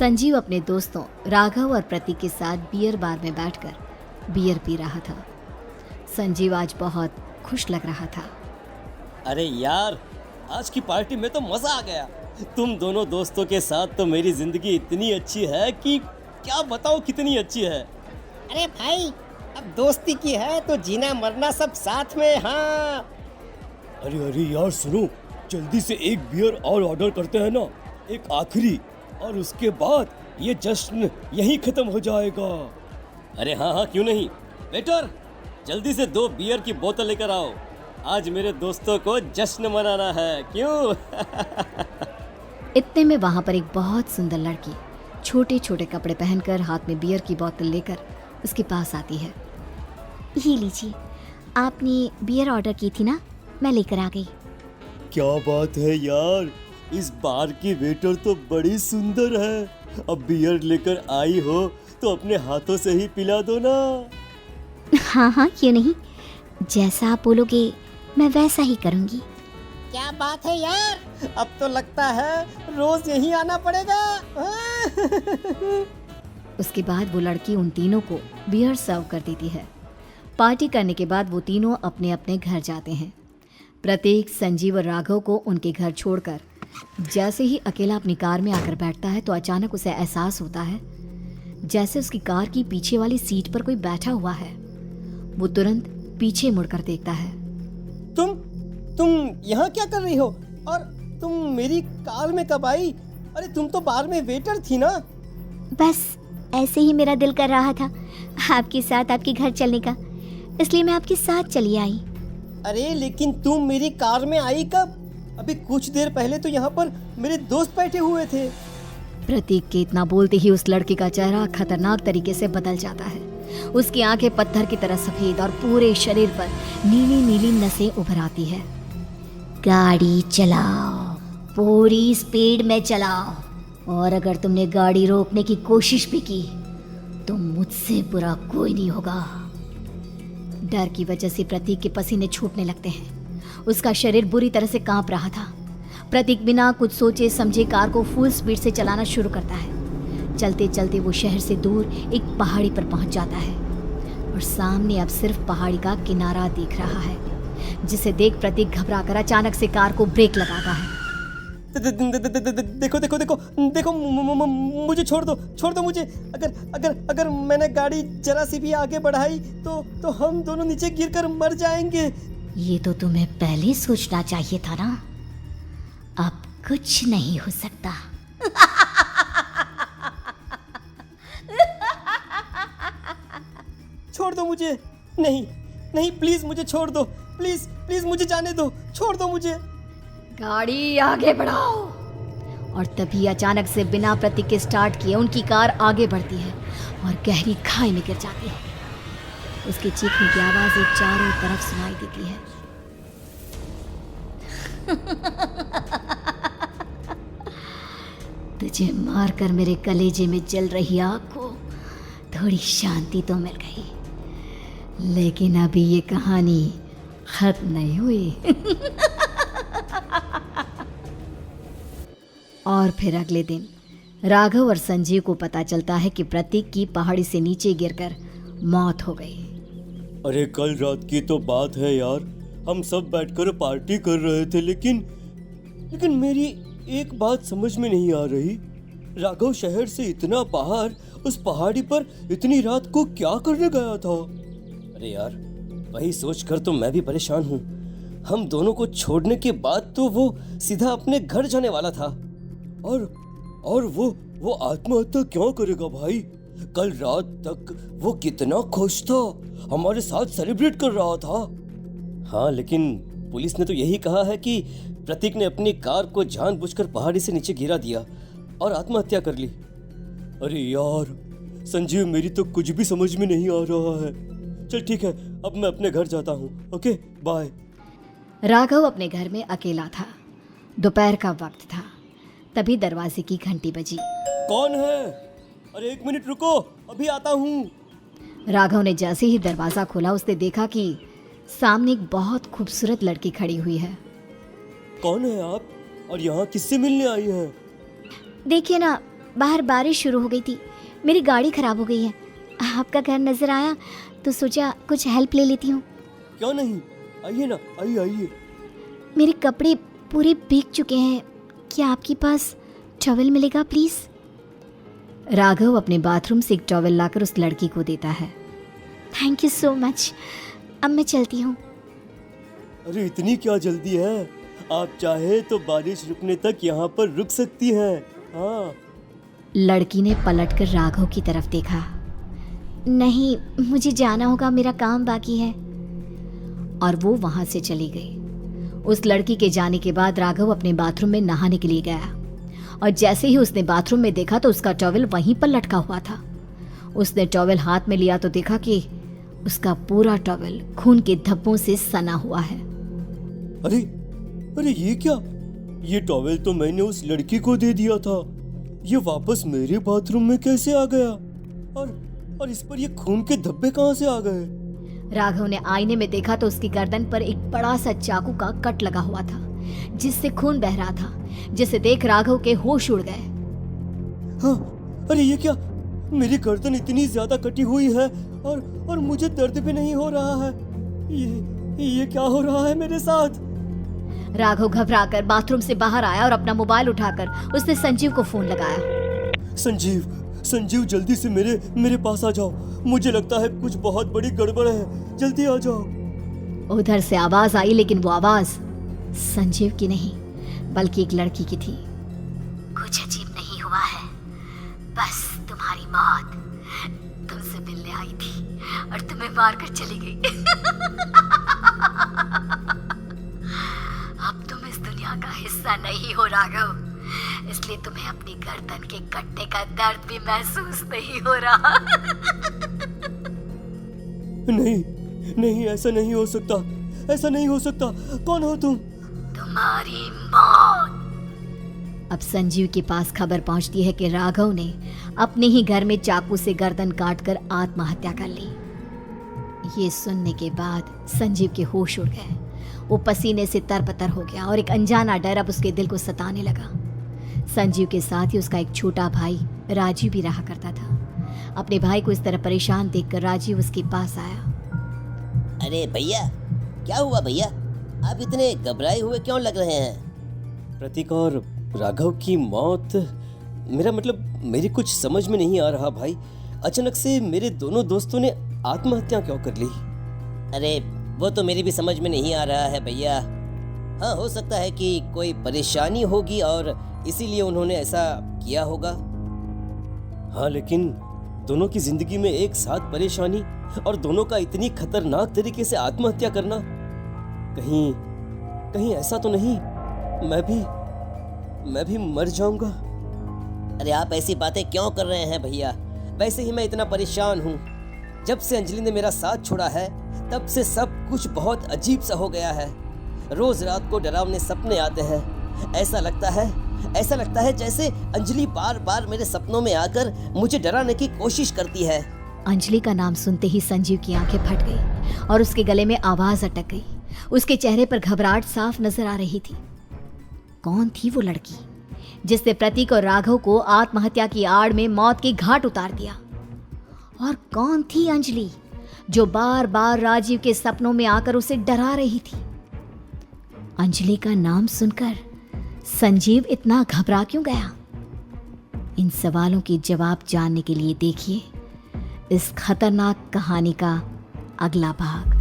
संजीव अपने दोस्तों राघव और प्रतीक के साथ बियर बार में बैठकर बियर पी रहा था। संजीव आज बहुत खुश लग रहा था। अरे यार, आज की पार्टी में तो मजा आ गया। तुम दोनों दोस्तों के साथ तो मेरी जिंदगी इतनी अच्छी है कि क्या बताओ कितनी अच्छी है। अरे भाई, अब दोस्ती की है तो जीना मरना सब साथ में। हाँ अरे यार सुनो, जल्दी से एक बियर और ऑर्डर करते हैं ना, एक आखिरी, और उसके बाद ये जश्न यहीं खत्म हो जाएगा। अरे हाँ, क्यों नहीं। वेटर, जल्दी से 2 बियर की बोतल लेकर आओ। आज मेरे दोस्तों को जश्न मनाना है, क्यों? इतने में वहां पर एक बहुत सुंदर लड़की छोटे छोटे कपड़े पहनकर हाथ में बियर की बोतल लेकर उसके पास आती है। ये लीजिए, आपने बियर ऑर्डर की थी ना, मैं लेकर आ गई। क्या बात है यार, इस बार की वेटर तो बड़ी सुंदर है। अब बियर लेकर आई हो तो अपने हाथों से ही पिला दो ना। हाँ, क्यों नहीं, जैसा आप बोलोगे मैं वैसा ही करूँगी। क्या बात है यार, अब तो लगता है रोज यहीं आना पड़ेगा। उसके बाद वो लड़की उन तीनों को बियर सर्व कर देती है। पार्टी करने के बाद वो तीनों अपने अपने घर जाते हैं। प्रतीक, संजीव और राघव को उनके घर छोड़कर जैसे ही अकेला अपनी कार में आकर बैठता है तो अचानक उसे एहसास होता है जैसे उसकी कार की पीछे वाली सीट पर कोई बैठा हुआ है। वो तुरंत पीछे मुड़कर देखता है। तुम यहाँ क्या कर रही हो? और तुम मेरी कार में कब आई? अरे तुम तो बार में वेटर थी ना। बस ऐसे ही मेरा दिल कर रहा था आपके साथ आपके घर चलने का, इसलिए मैं आपके साथ चली आई। अरे लेकिन तुम मेरी कार में आई कब? अभी कुछ देर पहले तो यहाँ पर मेरे दोस्त बैठे हुए थे। प्रतीक के इतना बोलते ही उस लड़के का चेहरा खतरनाक तरीके से बदल जाता है। उसकी आंखें पत्थर की तरह सफेद और पूरे शरीर पर नीली नीली नसें उभर आती है। गाड़ी चलाओ, पूरी स्पीड में चलाओ, और अगर तुमने गाड़ी रोकने की कोशिश भी की तो मुझसे बुरा कोई नहीं होगा। डर की वजह से प्रतीक के पसीने छूटने लगते हैं। उसका शरीर बुरी तरह से कांप रहा था। प्रतीक बिना कुछ सोचे समझे कार को फुल स्पीड से चलाना शुरू करता है। चलते चलते वो शहर से दूर एक पहाड़ी पर पहुंच जाता है और सामने अब सिर्फ पहाड़ी का किनारा दिख रहा है, जिसे देख प्रतीक घबराकर अचानक से कार को ब्रेक लगाता है। देखो, मुझे छोड़ दो मुझे। अगर मैंने गाड़ी जरा सी भी आगे बढ़ाई तो हम दोनों नीचे गिरकर मर जाएंगे। ये तो तुम्हें पहले सोचना चाहिए था ना। अब कुछ नहीं हो सकता। छोड़ दो मुझे। नहीं, प्लीज मुझे छोड़ दो। प्लीज मुझे जाने दो। छोड़ दो मुझे। गाड़ी आगे बढ़ाओ। और तभी अचानक से बिना प्रतीक के स्टार्ट किए उनकी कार आगे बढ़ती है और गहरी खाई में गिर जाती है। उसके चीखने की आवाज एक चारों तरफ सुनाई देती है। तुझे मारकर मेरे कलेजे में जल रही आग को थोड़ी शांति तो मिल गई, लेकिन अभी ये कहानी खत्म नहीं हुई। और फिर अगले दिन राघव और संजीव को पता चलता है कि प्रतीक की पहाड़ी से नीचे गिरकर मौत हो गई। अरे कल रात की तो बात है यार, हम सब बैठकर पार्टी कर रहे थे, लेकिन मेरी एक बात समझ में नहीं आ रही। राघव शहर से इतना बाहर उस पहाड़ी पर इतनी रात को क्या करने गया था? अरे यार, वही सोचकर तो मैं भी परेशान हूँ। हम दोनों को छोड़ने के बाद तो वो सीधा अपने घर जाने वाला था, और वो आत्महत्या क्यों करेगा भाई? कल रात तक वो कितना खुश था, हमारे साथ सेलिब्रेट कर रहा था। हाँ, लेकिन पुलिस ने तो यही कहा है कि प्रतीक ने अपनी कार को जानबूझकर पहाड़ी से नीचे गिरा दिया और आत्महत्या कर ली। अरे यार संजीव, मेरी तो कुछ भी समझ में नहीं आ रहा है। चल ठीक है, अब मैं अपने घर जाता हूँ। Okay, bye. राघव अपने घर में अकेला था। दोपहर का वक्त था। तभी दरवाजे की घंटी बजी। कौन है? अरे 1 मिनट रुको, अभी आता हूँ। राघव ने जैसे ही दरवाजा खोला उसने देखा कि सामने एक बहुत खूबसूरत लड़की खड़ी हुई है। कौन है आप और यहाँ किससे मिलने आई हैं? देखिए ना, बाहर बारिश शुरू हो गई थी, मेरी गाड़ी खराब हो गई है। आपका घर नजर आया तो सोचा कुछ हेल्प ले लेती हूँ। क्यों नहीं, आइए ना, आइए आइए। मेरे कपड़े पूरे भीग चुके हैं, क्या आपके पास टॉवल मिलेगा प्लीज? राघव अपने बाथरूम से एक टॉवल लाकर उस लड़की को देता है। थैंक यू सो मच, अब मैं चलती हूँ। अरे इतनी क्या जल्दी है, आप चाहे तो बारिश रुकने तक यहाँ पर रुक सकती हैं। हाँ। लड़की ने पलटकर राघव की तरफ देखा। नहीं, मुझे जाना होगा, मेरा काम बाकी है। और वो वहां से चली गई। उस लड़की के जाने के बाद राघव अपने बाथरूम में नहाने के लिए गया और जैसे ही उसने बाथरूम में देखा तो उसका टॉवल वहीं पर लटका हुआ था। उसने टॉवल हाथ में लिया तो देखा कि उसका पूरा टॉवल खून के धब्बों से सना हुआ है। अरे अरे ये क्या, ये टॉवेल तो मैंने उस लड़की को दे दिया था, ये वापस मेरे बाथरूम में कैसे आ गया? और इस पर ये खून के धब्बे कहाँ से आ गए? राघव ने आईने में देखा तो उसकी गर्दन पर एक बड़ा सा चाकू का कट लगा हुआ था जिससे खून बह रहा था, जिसे देख राघव के होश उड़ गए। हाँ, अरे ये क्या, मेरी गर्दन इतनी ज्यादा कटी हुई है और मुझे दर्द भी नहीं हो रहा है। ये क्या हो रहा है मेरे साथ? राघव घबराकर बाथरूम से बाहर आया और अपना मोबाइल उठाकर उसने संजीव को फोन लगाया। संजीव जल्दी से मेरे पास आ जाओ, मुझे लगता है कुछ बहुत बड़ी गड़बड़ है, जल्दी आ जाओ। उधर से आवाज आई, लेकिन वो आवाज संजीव की नहीं बल्कि एक लड़की की थी। कुछ अजीब नहीं हुआ है, बस तुम्हारी मौत तुमसे मिलने आई थी और तुम्हें मारकर चली गई। अब तुम इस दुनिया का हिस्सा नहीं हो राघव, इसलिए तुम्हें अपनी गर्दन के कटने का दर्द भी महसूस नहीं हो रहा। नहीं, ऐसा नहीं हो सकता, ऐसा नहीं हो सकता। कौन हो तुम? तुम्हारी मौत। अब संजीव के पास खबर पहुंचती है कि राघव ने अपने ही घर में चाकू से गर्दन काटकर आत्महत्या कर ली। ये सुनने के बाद संजीव के होश उड़ गए। वो पसीने से तरबतर हो गया और एक अनजाना डर अब उसके दिल को सताने लगा। संजीव के साथ ही उसका एक छोटा भाई राजीव भी रहा करता था। अपने भाई को इस तरह परेशान देखकर राजीव उसके पास आया। अरे भैया, क्या हुआ भैया? आप इतने घबराए हुए क्यों लग रहे हैं? प्रतीक और राघव की मौत, मेरा मतलब मेरी कुछ समझ में नहीं आ रहा भाई। अचानक से मेरे दोनों दोस्तों ने आत्महत्या क्यों कर ली? अरे वो तो मेरी भी समझ में नहीं आ रहा है भैया। हाँ, हो सकता है कि कोई परेशानी होगी और इसीलिए उन्होंने ऐसा किया होगा। हाँ, लेकिन दोनों की जिंदगी में एक साथ परेशानी और दोनों का इतनी खतरनाक तरीके से आत्महत्या करना, कहीं ऐसा तो नहीं मैं भी मर जाऊंगा? अरे आप ऐसी बातें क्यों कर रहे हैं भैया? वैसे ही मैं इतना परेशान हूँ। जब से अंजलि ने मेरा साथ छोड़ा है तब से सब कुछ बहुत अजीब सा हो गया है। रोज रात को डरावने सपने आते हैं। ऐसा लगता है जैसे अंजलि बार बार मेरे सपनों में आकर मुझे डराने की कोशिश करती है। अंजलि का नाम सुनते ही संजीव की आंखें फट गई और उसके गले में आवाज अटक गई। उसके चेहरे पर घबराहट साफ नजर आ रही थी। कौन थी वो लड़की जिसने प्रतीक और राघव को आत्महत्या की आड़ में मौत के घाट उतार दिया? और कौन थी अंजलि जो बार बार राजीव के सपनों में आकर उसे डरा रही थी? अंजलि का नाम सुनकर संजीव इतना घबरा क्यों गया? इन सवालों के जवाब जानने के लिए देखिए इस खतरनाक कहानी का अगला भाग।